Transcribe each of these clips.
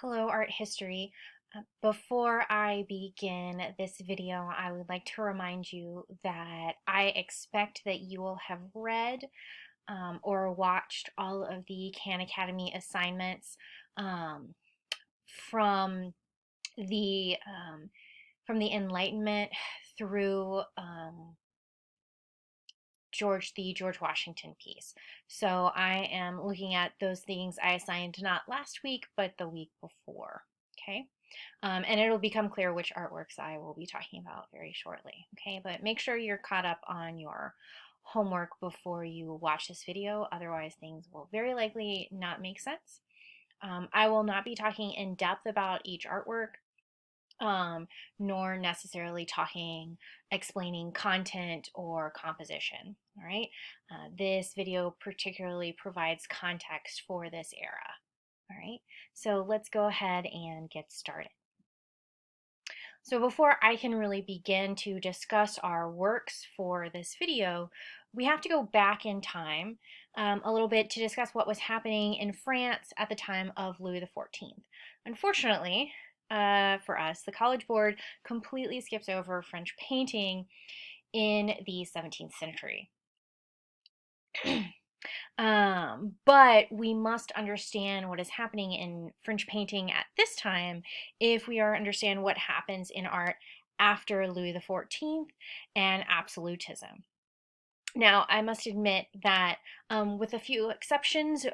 Hello, art history. Before I begin this video, I would like to remind you that I expect that you will have read or watched all of the Khan Academy assignments um, from the from the Enlightenment through the George Washington piece. So I am looking at those things I assigned not last week, but the week before. Okay. And it'll become clear which artworks I will be talking about very shortly. Okay, but make sure you're caught up on your homework before you watch this video. Otherwise, things will very likely not make sense. I will not be talking in depth about each artwork, nor necessarily explaining content or composition. All right, this video particularly provides context for this era. All right, so let's go ahead and get started. So before I can really begin to discuss our works for this video, we have to go back in time a little bit to discuss what was happening in France at the time of Louis XIV. Unfortunately, for us, the College Board completely skips over French painting in the 17th century. But we must understand what is happening in French painting at this time if we are to understand what happens in art after Louis XIV and absolutism. Now, I must admit that with a few exceptions,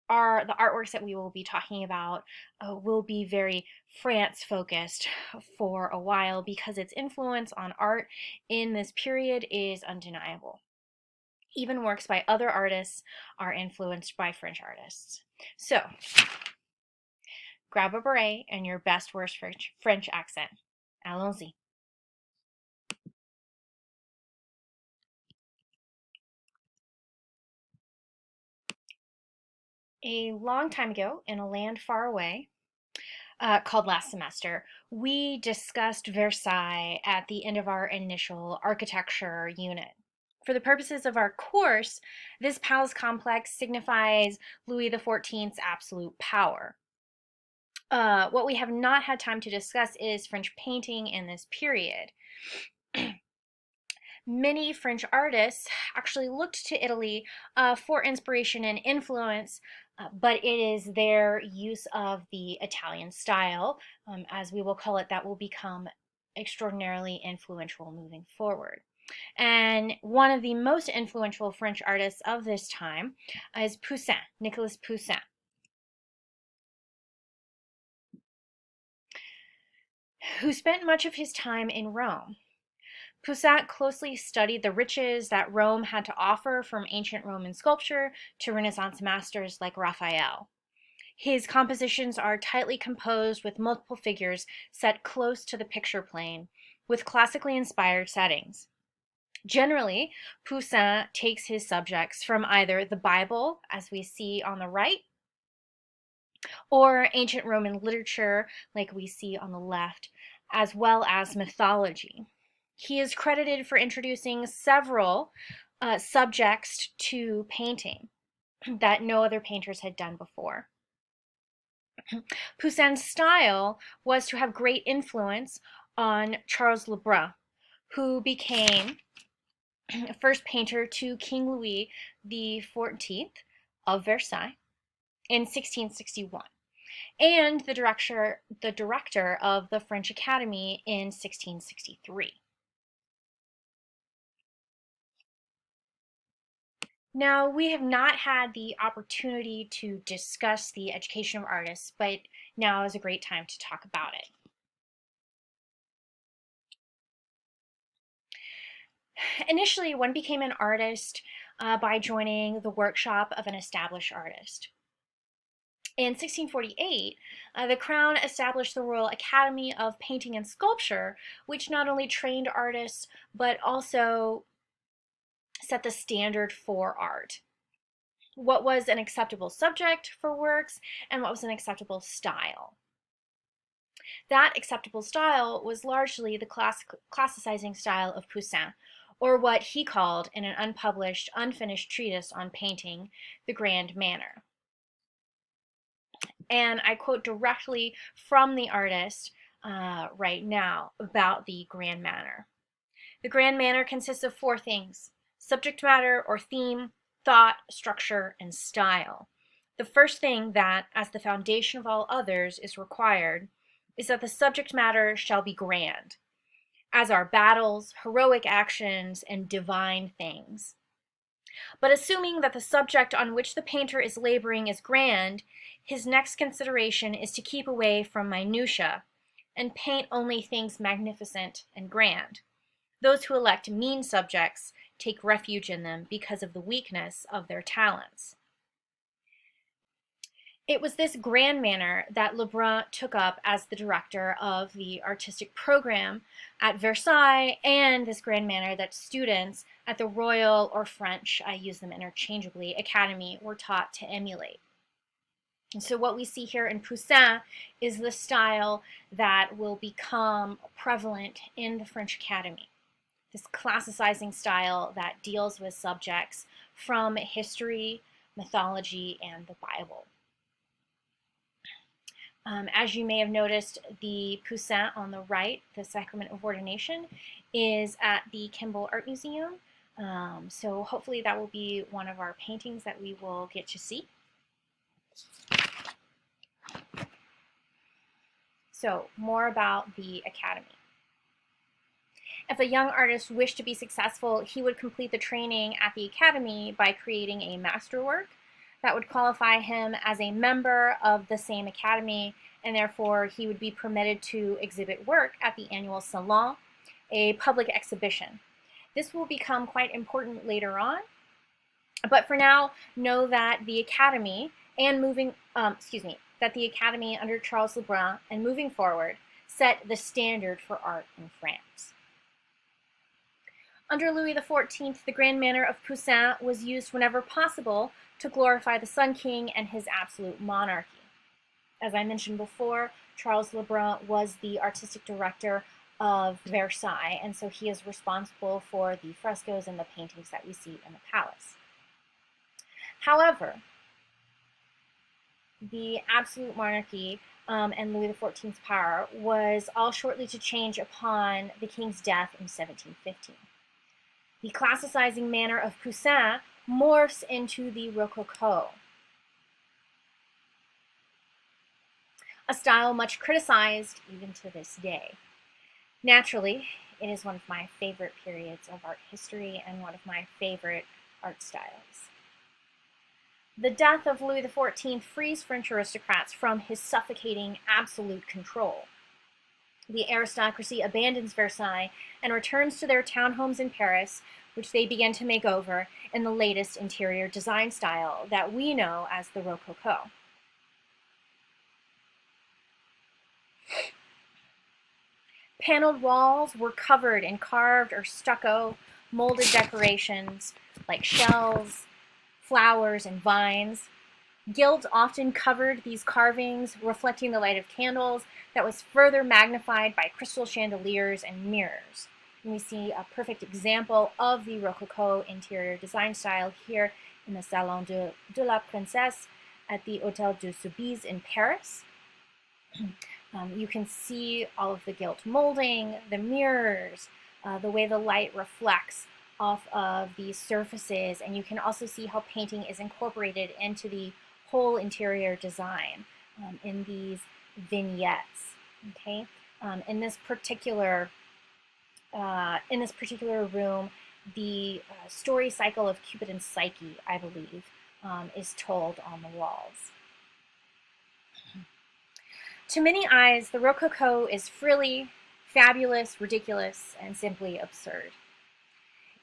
the artworks that we will be talking about will be very France focused for a while because its influence on art in this period is undeniable. Even works by other artists are influenced by French artists. So, grab a beret and your best worst French accent. Allons-y. A long time ago, in a land far away, called last semester, we discussed Versailles at the end of our initial architecture unit. For the purposes of our course, this palace complex signifies Louis XIV's absolute power. What we have not had time to discuss is French painting in this period. Many French artists actually looked to Italy for inspiration and influence, but it is their use of the Italian style, as we will call it, that will become extraordinarily influential moving forward. And one of the most influential French artists of this time is Poussin, Nicolas Poussin. Who spent much of his time in Rome. Poussin closely studied the riches that Rome had to offer, from ancient Roman sculpture to Renaissance masters like Raphael. His compositions are tightly composed with multiple figures set close to the picture plane, with classically inspired settings. Generally, Poussin takes his subjects from either the Bible, as we see on the right, or ancient Roman literature, like we see on the left, as well as mythology. He is credited for introducing several subjects to painting that no other painters had done before. Poussin's style was to have great influence on Charles Le Brun, who became first painter to King Louis XIV of Versailles in 1661, and the director of the French Academy in 1663. Now, we have not had the opportunity to discuss the education of artists, but now is a great time to talk about it. Initially, one became an artist by joining the workshop of an established artist. In 1648, the Crown established the Royal Academy of Painting and Sculpture, which not only trained artists, but also set the standard for art. What was an acceptable subject for works, and what was an acceptable style. That acceptable style was largely the classicizing style of Poussin, or what he called, in an unpublished, unfinished treatise on painting, the Grand Manor. And I quote directly from the artist right now about the Grand Manor. The Grand Manor consists of four things: subject matter or theme, thought, structure, and style. The first thing that, as the foundation of all others, is required is that the subject matter shall be grand, as are battles, heroic actions, and divine things. But assuming that the subject on which the painter is laboring is grand, his next consideration is to keep away from minutiae and paint only things magnificent and grand. Those who elect mean subjects take refuge in them because of the weakness of their talents. It was this Grand Manor that Le Brun took up as the director of the artistic program at Versailles, and this Grand Manor that students at the Royal, or French, I use them interchangeably, Academy were taught to emulate. And so what we see here in Poussin is the style that will become prevalent in the French Academy. This classicizing style that deals with subjects from history, mythology, and the Bible. As you may have noticed, the Poussin on the right, the Sacrament of Ordination, is at the Kimball Art Museum. So hopefully that will be one of our paintings that we will get to see. So more about the Academy. If a young artist wished to be successful, he would complete the training at the Academy by creating a masterwork that would qualify him as a member of the same Academy, and therefore he would be permitted to exhibit work at the annual Salon, a public exhibition. This will become quite important later on, but for now, know that the Academy that the Academy under Charles Le Brun and moving forward set the standard for art in France. Under Louis XIV, the Grand Manor of Poussin was used whenever possible to glorify the Sun King and his absolute monarchy. As I mentioned before, Charles Le Brun was the artistic director of Versailles, and so he is responsible for the frescoes and the paintings that we see in the palace. However, the absolute monarchy and Louis XIV's power was all shortly to change upon the king's death in 1715. The classicizing manner of Poussin morphs into the Rococo, a style much criticized even to this day. Naturally, it is one of my favorite periods of art history and one of my favorite art styles. The death of Louis XIV frees French aristocrats from his suffocating absolute control. The aristocracy abandons Versailles and returns to their townhomes in Paris, which they begin to make over in the latest interior design style that we know as the Rococo. Paneled walls were covered in carved or stucco molded decorations like shells, flowers, and vines. Gilt often covered these carvings, reflecting the light of candles that was further magnified by crystal chandeliers and mirrors. And we see a perfect example of the Rococo interior design style here in the Salon de la Princesse at the Hôtel de Soubise in Paris. You can see all of the gilt molding, the mirrors, the way the light reflects off of these surfaces, and you can also see how painting is incorporated into the whole interior design in these vignettes. Okay, in this particular room, the story cycle of Cupid and Psyche, I believe, is told on the walls. To many eyes, the Rococo is frilly, fabulous, ridiculous, and simply absurd.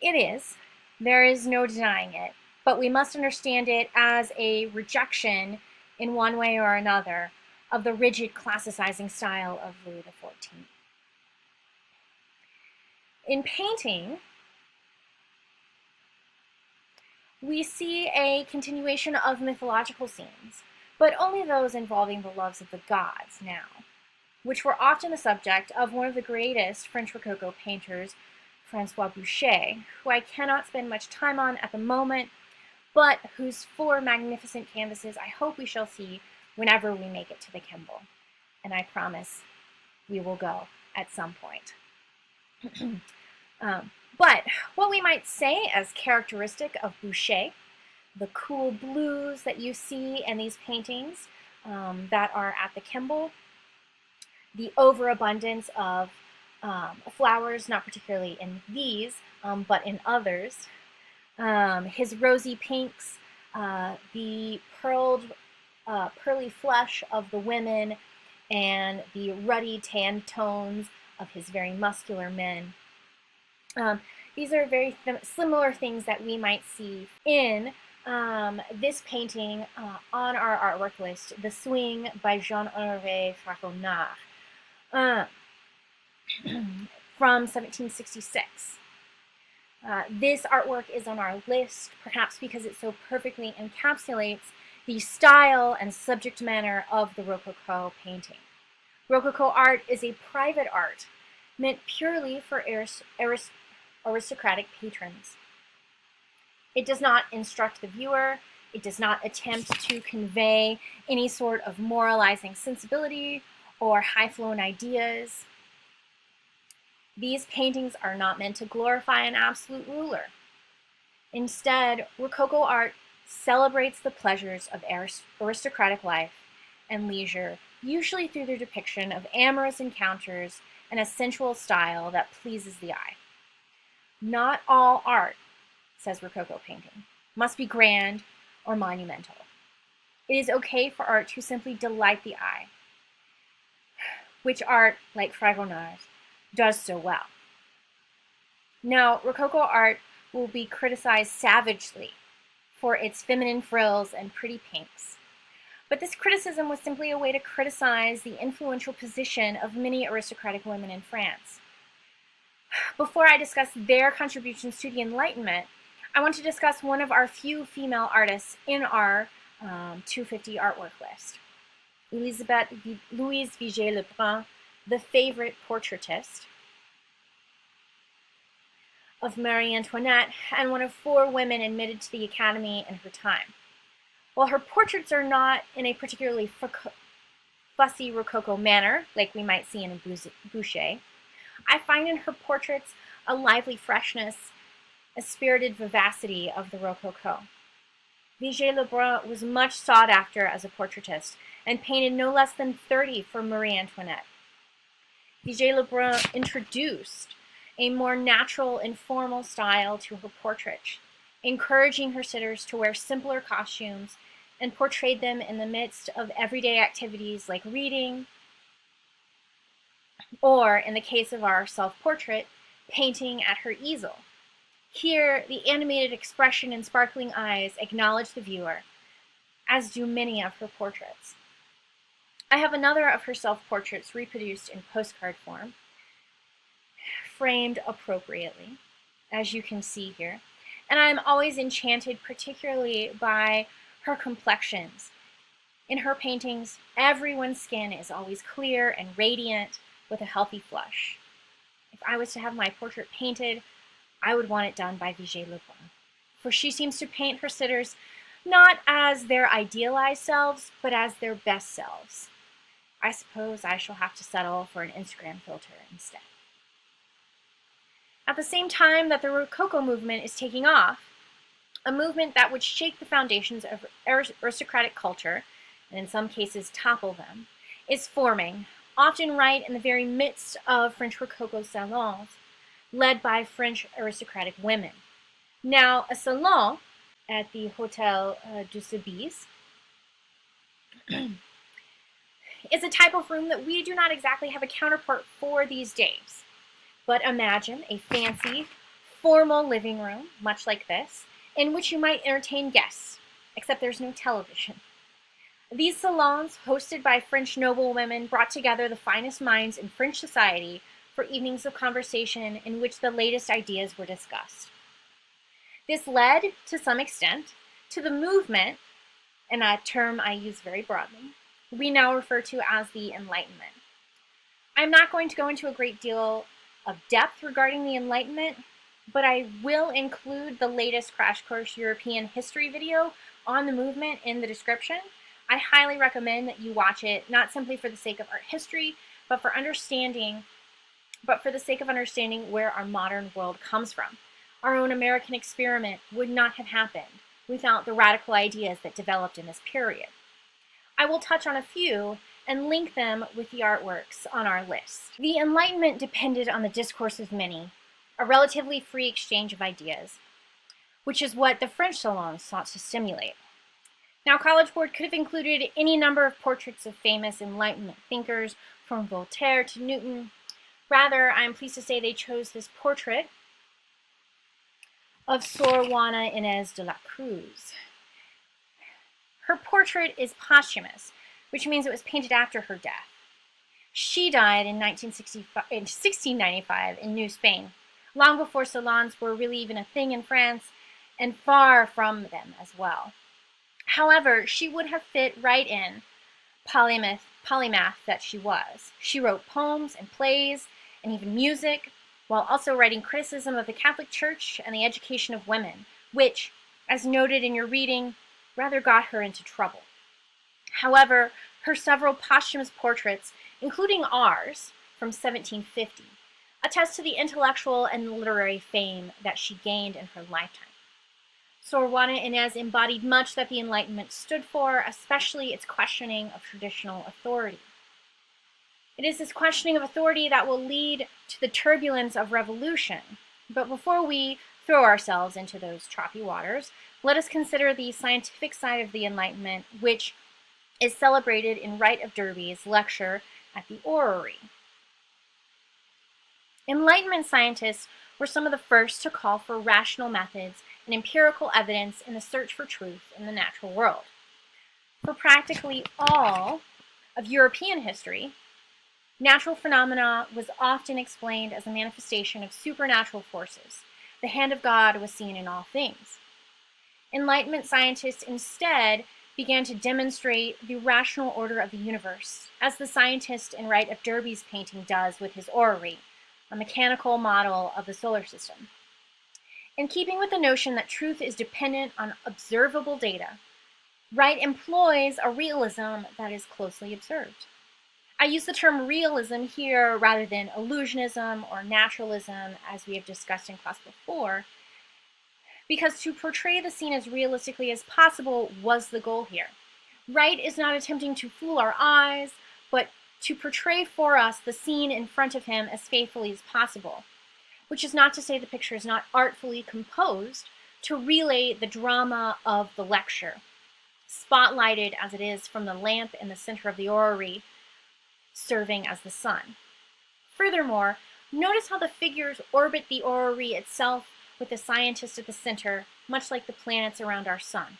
It is. There is no denying it. But we must understand it as a rejection, in one way or another, of the rigid classicizing style of Louis XIV. In painting, we see a continuation of mythological scenes, but only those involving the loves of the gods now, which were often the subject of one of the greatest French Rococo painters, Francois Boucher, who I cannot spend much time on at the moment, but whose 4 magnificent canvases I hope we shall see whenever we make it to the Kimball. And I promise we will go at some point. But what we might say as characteristic of Boucher, the cool blues that you see in these paintings that are at the Kimball, the overabundance of flowers, not particularly in these, but in others, his rosy pinks, the pearly flesh of the women, and the ruddy tan tones of his very muscular men. These are very similar things that we might see in this painting on our artwork list, The Swing by Jean-Honoré Fragonard from 1766. This artwork is on our list, perhaps because it so perfectly encapsulates the style and subject matter of the Rococo painting. Rococo art is a private art meant purely for aristocratic patrons. It does not instruct the viewer. It does not attempt to convey any sort of moralizing sensibility or high-flown ideas. These paintings are not meant to glorify an absolute ruler. Instead, Rococo art celebrates the pleasures of aristocratic life and leisure, usually through their depiction of amorous encounters and a sensual style that pleases the eye. Not all art, says Rococo painting, must be grand or monumental. It is okay for art to simply delight the eye, which art, like Fragonard's, does so well. Now, Rococo art will be criticized savagely for its feminine frills and pretty pinks. But this criticism was simply a way to criticize the influential position of many aristocratic women in France. Before I discuss their contributions to the Enlightenment, I want to discuss one of our few female artists in our 250 artwork list. Louise Vigee Le Brun, the favorite portraitist of Marie Antoinette and one of 4 women admitted to the Academy in her time. While her portraits are not in a particularly fussy Rococo manner, like we might see in a Boucher, I find in her portraits a lively freshness, a spirited vivacity of the Rococo. Vigee Le Brun was much sought after as a portraitist and painted no less than 30 for Marie Antoinette. Vigee Le Brun introduced a more natural, informal style to her portraits, encouraging her sitters to wear simpler costumes and portrayed them in the midst of everyday activities like reading, or, in the case of our self-portrait, painting at her easel. Here, the animated expression and sparkling eyes acknowledge the viewer, as do many of her portraits. I have another of her self-portraits reproduced in postcard form, framed appropriately, as you can see here, and I'm always enchanted particularly by her complexions. In her paintings, everyone's skin is always clear and radiant with a healthy flush. If I was to have my portrait painted, I would want it done by Vigee Le Brun, for she seems to paint her sitters not as their idealized selves, but as their best selves. I suppose I shall have to settle for an Instagram filter instead. At the same time that the Rococo movement is taking off, a movement that would shake the foundations of aristocratic culture, and in some cases topple them, is forming, often right in the very midst of French Rococo salons, led by French aristocratic women. Now, a salon at the Hotel du Soubise is a type of room that we do not exactly have a counterpart for these days. But imagine a fancy, formal living room, much like this, in which you might entertain guests, except there's no television. These salons, hosted by French noblewomen, brought together the finest minds in French society for evenings of conversation in which the latest ideas were discussed. This led, to some extent, to the movement, and a term I use very broadly, we now refer to as the Enlightenment. I'm not going to go into a great deal of depth regarding the Enlightenment, but I will include the latest Crash Course European History video on the movement in the description. I highly recommend that you watch it, not simply for the sake of art history, but for the sake of understanding where our modern world comes from. Our own American experiment would not have happened without the radical ideas that developed in this period. I will touch on a few and link them with the artworks on our list. The Enlightenment depended on the discourse of many, a relatively free exchange of ideas, which is what the French salons sought to stimulate. Now, College Board could have included any number of portraits of famous Enlightenment thinkers, from Voltaire to Newton. Rather, I am pleased to say they chose this portrait of Sor Juana Ines de la Cruz. Her portrait is posthumous, which means it was painted after her death. She died in 1695 in New Spain, long before salons were really even a thing in France, and far from them as well. However, she would have fit right in, polymath that she was. She wrote poems and plays and even music, while also writing criticism of the Catholic Church and the education of women, which, as noted in your reading, rather got her into trouble. However, her several posthumous portraits, including ours from 1750, attest to the intellectual and literary fame that she gained in her lifetime. Sor Juana Ines embodied much that the Enlightenment stood for, especially its questioning of traditional authority. It is this questioning of authority that will lead to the turbulence of revolution. But before we throw ourselves into those choppy waters, let us consider the scientific side of the Enlightenment, which is celebrated in Right of Derby's lecture at the orrery. Enlightenment scientists were some of the first to call for rational methods and empirical evidence in the search for truth in the natural world. For practically all of European history, natural phenomena was often explained as a manifestation of supernatural forces. The hand of God was seen in all things. Enlightenment scientists instead began to demonstrate the rational order of the universe, as the scientist in Right of Derby's painting does with his orrery, a mechanical model of the solar system. In keeping with the notion that truth is dependent on observable data, Wright employs a realism that is closely observed. I use the term realism here rather than illusionism or naturalism, as we have discussed in class before, because to portray the scene as realistically as possible was the goal here. Wright is not attempting to fool our eyes, but to portray for us the scene in front of him as faithfully as possible, which is not to say the picture is not artfully composed to relay the drama of the lecture, spotlighted as it is from the lamp in the center of the orrery, serving as the sun. Furthermore, notice how the figures orbit the orrery itself with the scientist at the center, much like the planets around our sun.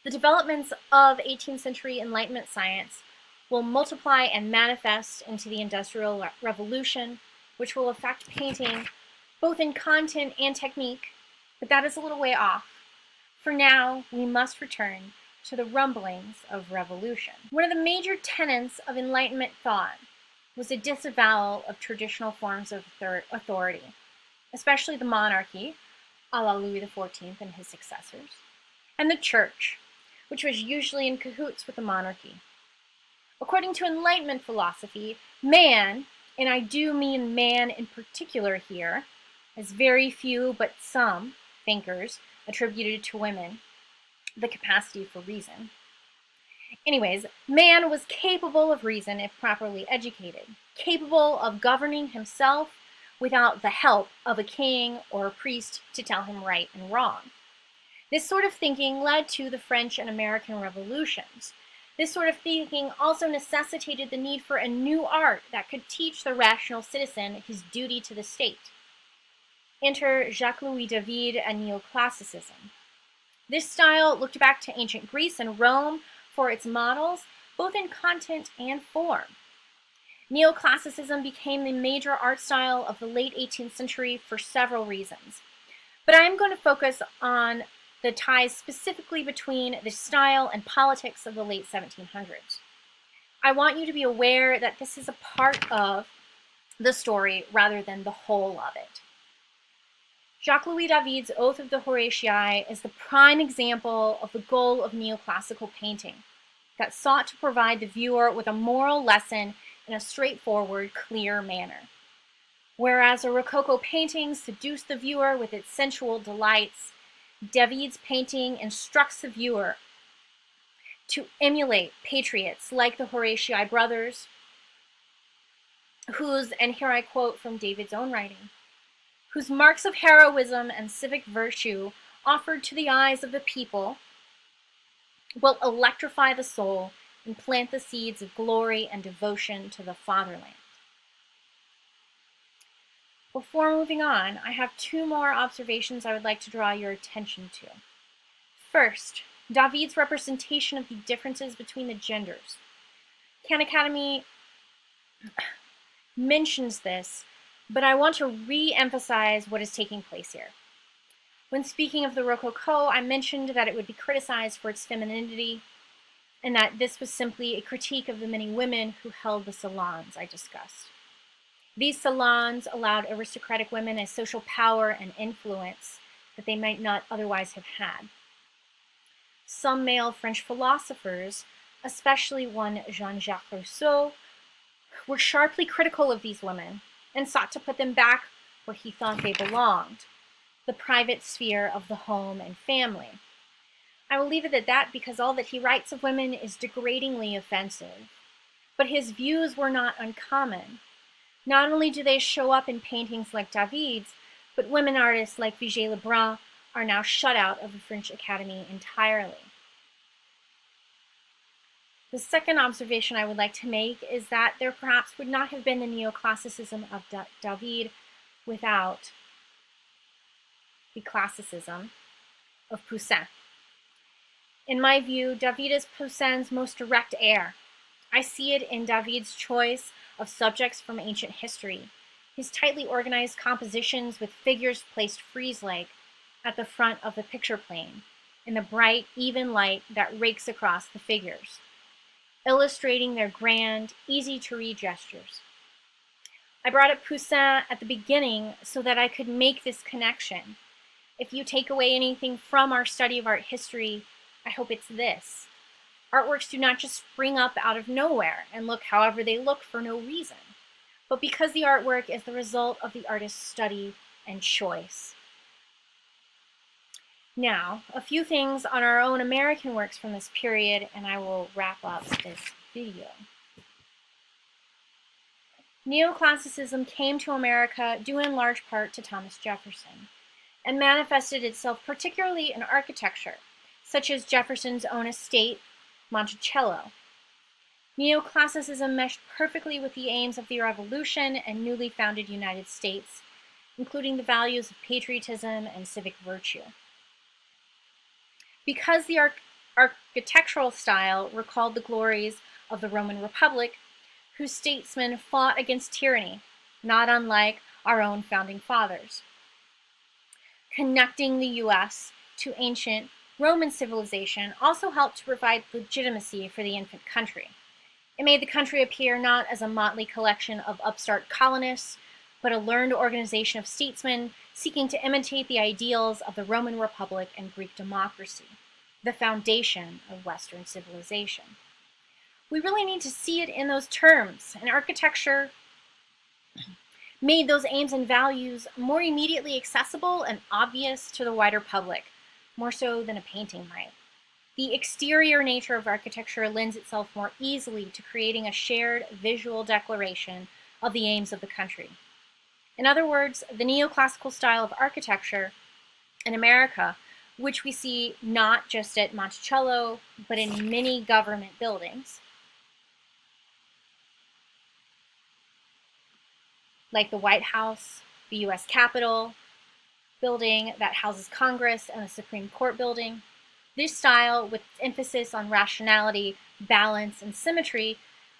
The developments of 18th century Enlightenment science will multiply and manifest into the Industrial Revolution, which will affect painting both in content and technique, but that is a little way off. For now, we must return to the rumblings of revolution. One of the major tenets of Enlightenment thought was a disavowal of traditional forms of authority, especially the monarchy, a la Louis XIV and his successors, and the church, which was usually in cahoots with the monarchy. According to Enlightenment philosophy, man, and I do mean man in particular here, as very few but some thinkers attributed to women the capacity for reason. Anyways, man was capable of reason if properly educated, capable of governing himself without the help of a king or a priest to tell him right and wrong. This sort of thinking led to the French and American revolutions. This sort of thinking also necessitated the need for a new art that could teach the rational citizen his duty to the state. Enter Jacques-Louis David and Neoclassicism. This style looked back to ancient Greece and Rome for its models, both in content and form. Neoclassicism became the major art style of the late 18th century for several reasons. But I am going to focus on the ties specifically between the style and politics of the late 1700s. I want you to be aware that this is a part of the story rather than the whole of it. Jacques-Louis David's Oath of the Horatii is the prime example of the goal of neoclassical painting that sought to provide the viewer with a moral lesson in a straightforward, clear manner. Whereas a Rococo painting seduced the viewer with its sensual delights, David's painting instructs the viewer to emulate patriots like the Horatii brothers, whose, and here I quote from David's own writing, whose marks of heroism and civic virtue offered to the eyes of the people will electrify the soul and plant the seeds of glory and devotion to the fatherland. Before moving on, I have two more observations I would like to draw your attention to. First, David's representation of the differences between the genders. Khan Academy mentions this, but I want to re-emphasize what is taking place here. When speaking of the Rococo, I mentioned that it would be criticized for its femininity, and that this was simply a critique of the many women who held the salons I discussed. These salons allowed aristocratic women a social power and influence that they might not otherwise have had. Some male French philosophers, especially one Jean-Jacques Rousseau, were sharply critical of these women and sought to put them back where he thought they belonged, the private sphere of the home and family. I will leave it at that because all that he writes of women is degradingly offensive. But his views were not uncommon. Not only do they show up in paintings like David's, but women artists like Vigee Le Brun are now shut out of the French Academy entirely. The second observation I would like to make is that there perhaps would not have been the neoclassicism of David without the classicism of Poussin. In my view, David is Poussin's most direct heir. I see it in David's choice of subjects from ancient history, his tightly organized compositions with figures placed frieze-like at the front of the picture plane, in the bright, even light that rakes across the figures, illustrating their grand, easy-to-read gestures. I brought up Poussin at the beginning so that I could make this connection. If you take away anything from our study of art history, I hope it's this. Artworks do not just spring up out of nowhere and look however they look for no reason, but because the artwork is the result of the artist's study and choice. Now, a few things on our own American works from this period, and I will wrap up this video. Neoclassicism came to America due in large part to Thomas Jefferson, and manifested itself particularly in architecture, such as Jefferson's own estate, Monticello. Neoclassicism meshed perfectly with the aims of the Revolution and newly founded United States, including the values of patriotism and civic virtue. Because the architectural style recalled the glories of the Roman Republic, whose statesmen fought against tyranny, not unlike our own founding fathers. Connecting the U.S. to ancient Roman civilization also helped to provide legitimacy for the infant country. It made the country appear not as a motley collection of upstart colonists, but a learned organization of statesmen seeking to imitate the ideals of the Roman Republic and Greek democracy, the foundation of Western civilization. We really need to see it in those terms, and architecture made those aims and values more immediately accessible and obvious to the wider public, more so than a painting might. The exterior nature of architecture lends itself more easily to creating a shared visual declaration of the aims of the country. In other words, the neoclassical style of architecture in America, which we see not just at Monticello, but in many government buildings, like the White House, the U.S. Capitol building that houses Congress, and the Supreme Court building. This style, with emphasis on rationality, balance, and symmetry,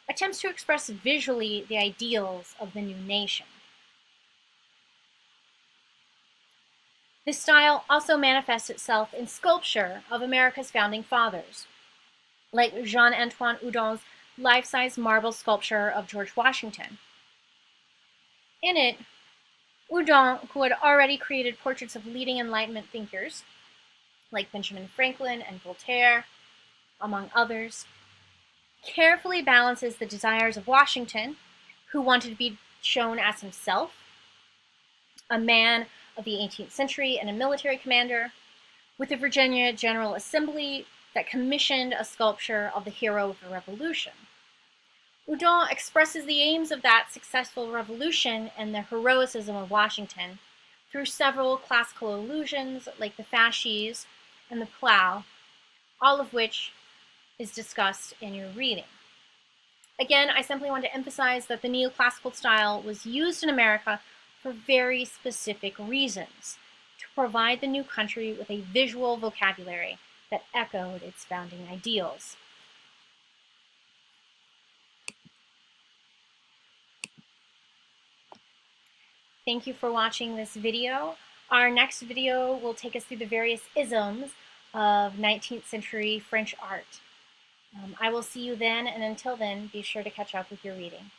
attempts to express visually the ideals of the new nation. This style also manifests itself in sculpture of America's founding fathers, like Jean-Antoine Houdon's life-size marble sculpture of George Washington. In it, Udon, who had already created portraits of leading Enlightenment thinkers like Benjamin Franklin and Voltaire, among others, carefully balances the desires of Washington, who wanted to be shown as himself, a man of the 18th century and a military commander, with the Virginia General Assembly that commissioned a sculpture of the hero of the Revolution. Udon expresses the aims of that successful revolution and the heroism of Washington through several classical allusions like the fasces and the plow, all of which is discussed in your reading. Again, I simply want to emphasize that the neoclassical style was used in America for very specific reasons, to provide the new country with a visual vocabulary that echoed its founding ideals. Thank you for watching this video. Our next video will take us through the various isms of 19th century French art. I will see you then, and until then, be sure to catch up with your reading.